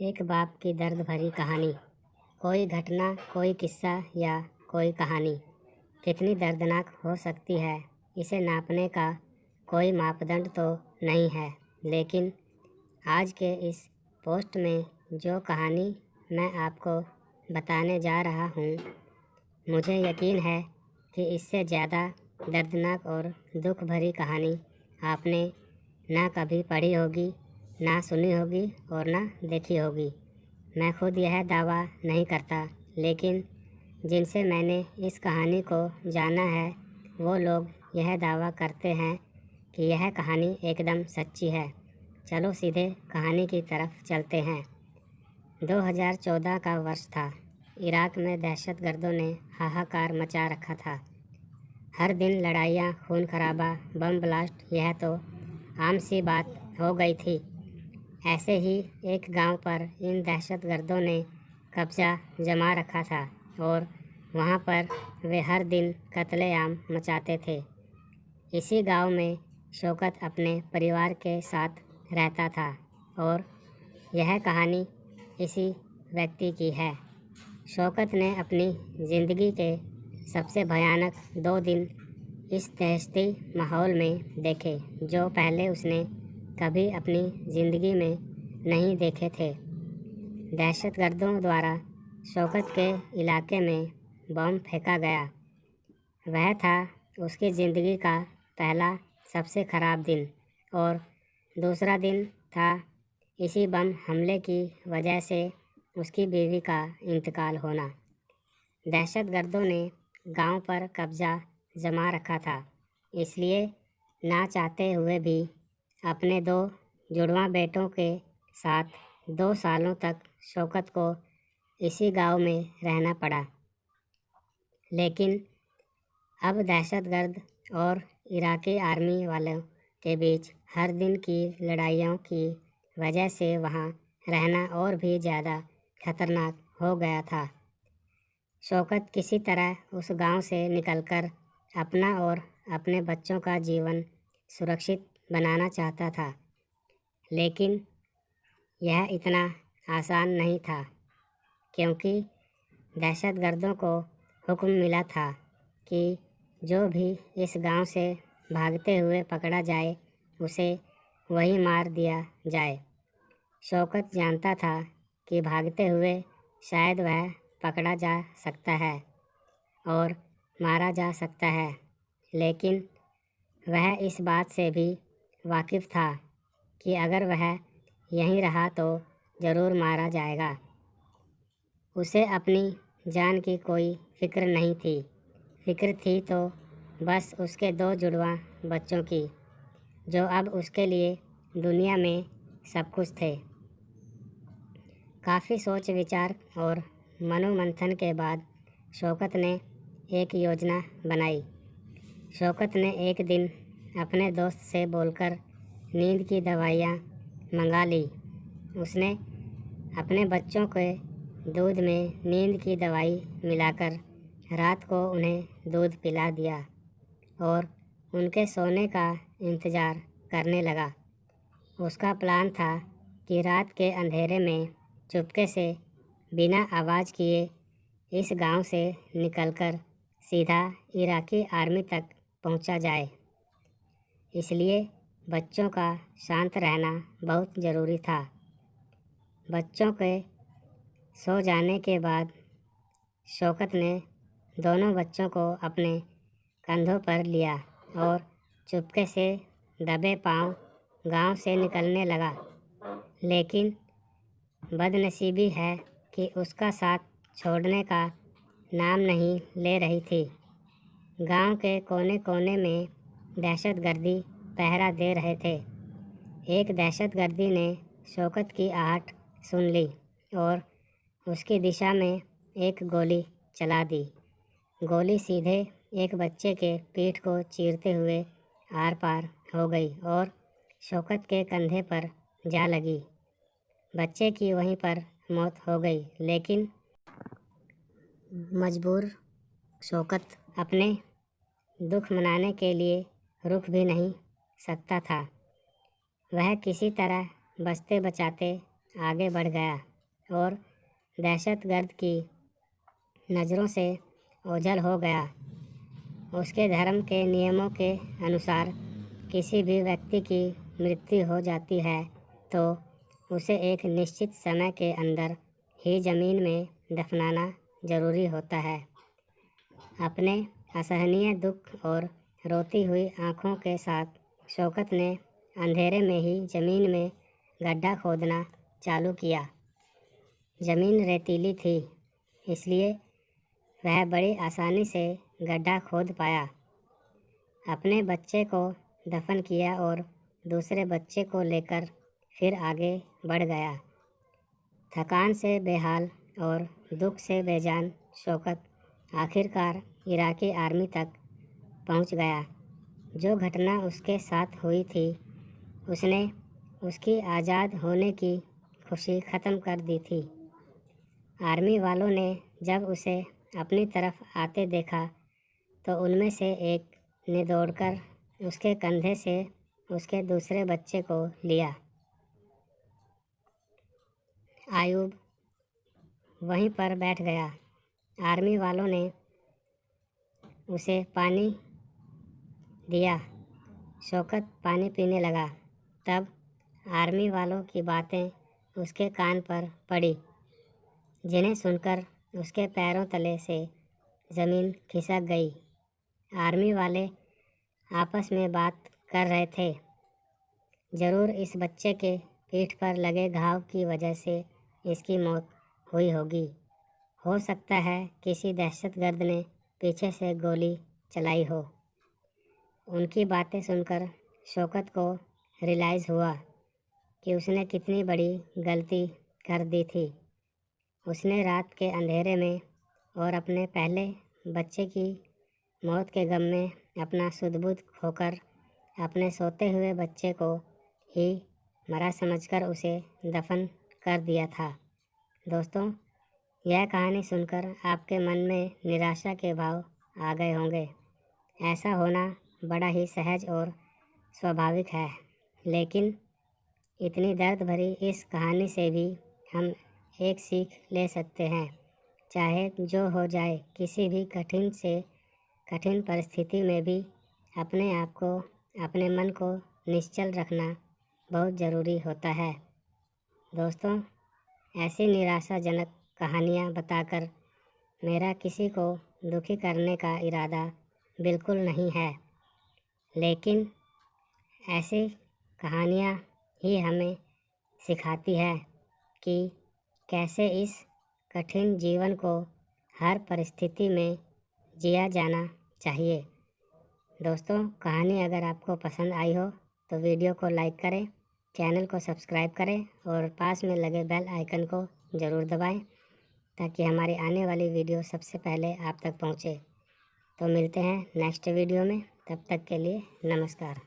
एक बाप की दर्द भरी कहानी। कोई घटना, कोई किस्सा या कोई कहानी कितनी दर्दनाक हो सकती है, इसे नापने का कोई मापदंड तो नहीं है। लेकिन आज के इस पोस्ट में जो कहानी मैं आपको बताने जा रहा हूँ, मुझे यकीन है कि इससे ज़्यादा दर्दनाक और दुख भरी कहानी आपने ना कभी पढ़ी होगी, ना सुनी होगी और ना देखी होगी। मैं खुद यह दावा नहीं करता, लेकिन जिनसे मैंने इस कहानी को जाना है वो लोग यह दावा करते हैं कि यह कहानी एकदम सच्ची है। चलो सीधे कहानी की तरफ चलते हैं। 2014 का वर्ष था। इराक में दहशतगर्दों ने हाहाकार मचा रखा था। हर दिन लड़ाइयाँ, खून खराबा, बम ब्लास्ट, यह तो आम सी बात हो गई थी। ऐसे ही एक गांव पर इन दहशतगर्दों ने कब्जा जमा रखा था और वहां पर वे हर दिन कत्लेआम मचाते थे। इसी गांव में शौकत अपने परिवार के साथ रहता था और यह कहानी इसी व्यक्ति की है। शौकत ने अपनी ज़िंदगी के सबसे भयानक 2 दिन इस दहशती माहौल में देखे, जो पहले उसने कभी अपनी ज़िंदगी में नहीं देखे थे। दहशतगर्दों द्वारा शौकत के इलाके में बम फेंका गया। वह था उसकी ज़िंदगी का पहला सबसे ख़राब दिन, और दूसरा दिन था इसी बम हमले की वजह से उसकी बीवी का इंतकाल होना। दहशतगर्दों ने गांव पर कब्जा जमा रखा था, इसलिए ना चाहते हुए भी अपने 2 जुड़वां बेटों के साथ 2 सालों तक शौकत को इसी गांव में रहना पड़ा। लेकिन अब दहशतगर्द और इराकी आर्मी वालों के बीच हर दिन की लड़ाइयों की वजह से वहां रहना और भी ज़्यादा खतरनाक हो गया था। शौकत किसी तरह उस गांव से निकलकर अपना और अपने बच्चों का जीवन सुरक्षित बनाना चाहता था, लेकिन यह इतना आसान नहीं था, क्योंकि दहशतगर्दों को हुक्म मिला था कि जो भी इस गांव से भागते हुए पकड़ा जाए उसे वहीं मार दिया जाए। शौकत जानता था कि भागते हुए शायद वह पकड़ा जा सकता है और मारा जा सकता है, लेकिन वह इस बात से भी वाकिफ़ था कि अगर वह यहीं रहा तो ज़रूर मारा जाएगा। उसे अपनी जान की कोई फ़िक्र नहीं थी। फ़िक्र थी तो बस उसके 2 जुड़वां बच्चों की, जो अब उसके लिए दुनिया में सब कुछ थे। काफ़ी सोच विचार और मनोमंथन के बाद शौकत ने एक योजना बनाई। शौकत ने एक दिन अपने दोस्त से बोलकर नींद की दवाइयाँ मंगा ली। उसने अपने बच्चों के दूध में नींद की दवाई मिलाकर रात को उन्हें दूध पिला दिया और उनके सोने का इंतज़ार करने लगा। उसका प्लान था कि रात के अंधेरे में चुपके से बिना आवाज़ किए इस गांव से निकलकर सीधा इराकी आर्मी तक पहुंचा जाए। इसलिए बच्चों का शांत रहना बहुत ज़रूरी था। बच्चों के सो जाने के बाद शौकत ने दोनों बच्चों को अपने कंधों पर लिया और चुपके से दबे पांव गांव से निकलने लगा। लेकिन बदनसीबी है कि उसका साथ छोड़ने का नाम नहीं ले रही थी। गांव के कोने कोने में दहशतगर्दी पहरा दे रहे थे। एक दहशतगर्दी ने शौकत की आहट सुन ली और उसकी दिशा में एक गोली चला दी। गोली सीधे एक बच्चे के पीठ को चीरते हुए आर पार हो गई और शौकत के कंधे पर जा लगी। बच्चे की वहीं पर मौत हो गई, लेकिन मजबूर शौकत अपने दुख मनाने के लिए रुक भी नहीं सकता था। वह किसी तरह बचते बचाते आगे बढ़ गया और दहशतगर्द की नज़रों से ओझल हो गया। उसके धर्म के नियमों के अनुसार किसी भी व्यक्ति की मृत्यु हो जाती है तो उसे एक निश्चित समय के अंदर ही ज़मीन में दफनाना जरूरी होता है। अपने असहनीय दुख और रोती हुई आँखों के साथ शौकत ने अंधेरे में ही ज़मीन में गड्ढा खोदना चालू किया। ज़मीन रेतीली थी, इसलिए वह बड़ी आसानी से गड्ढा खोद पाया। अपने बच्चे को दफन किया और दूसरे बच्चे को लेकर फिर आगे बढ़ गया। थकान से बेहाल और दुख से बेजान शौकत आखिरकार इराकी आर्मी तक पहुंच गया। जो घटना उसके साथ हुई थी उसने उसकी आज़ाद होने की खुशी ख़त्म कर दी थी। आर्मी वालों ने जब उसे अपनी तरफ आते देखा तो उनमें से एक ने दौड़कर उसके कंधे से उसके दूसरे बच्चे को लिया। आयूब वहीं पर बैठ गया। आर्मी वालों ने उसे पानी दिया। शौकत पानी पीने लगा। तब आर्मी वालों की बातें उसके कान पर पड़ी, जिन्हें सुनकर उसके पैरों तले से ज़मीन खिसक गई। आर्मी वाले आपस में बात कर रहे थे। ज़रूर इस बच्चे के पीठ पर लगे घाव की वजह से इसकी मौत हुई होगी। हो सकता है किसी दहशतगर्द ने पीछे से गोली चलाई हो। उनकी बातें सुनकर शौकत को रियलाइज़ हुआ कि उसने कितनी बड़ी गलती कर दी थी। उसने रात के अंधेरे में और अपने पहले बच्चे की मौत के गम में अपना सुध-बुध खोकर अपने सोते हुए बच्चे को ही मरा समझकर उसे दफन कर दिया था। दोस्तों, यह कहानी सुनकर आपके मन में निराशा के भाव आ गए होंगे। ऐसा होना बड़ा ही सहज और स्वाभाविक है, लेकिन इतनी दर्द भरी इस कहानी से भी हम एक सीख ले सकते हैं। चाहे जो हो जाए, किसी भी कठिन से कठिन परिस्थिति में भी अपने आप को, अपने मन को निश्चल रखना बहुत ज़रूरी होता है। दोस्तों, ऐसी निराशाजनक कहानियाँ बताकर मेरा किसी को दुखी करने का इरादा बिल्कुल नहीं है, लेकिन ऐसी कहानियाँ ही हमें सिखाती है कि कैसे इस कठिन जीवन को हर परिस्थिति में जिया जाना चाहिए। दोस्तों, कहानी अगर आपको पसंद आई हो तो वीडियो को लाइक करें, चैनल को सब्सक्राइब करें और पास में लगे बेल आइकन को ज़रूर दबाएं ताकि हमारी आने वाली वीडियो सबसे पहले आप तक पहुंचे। तो मिलते हैं नेक्स्ट वीडियो में, तब तक के लिए नमस्कार।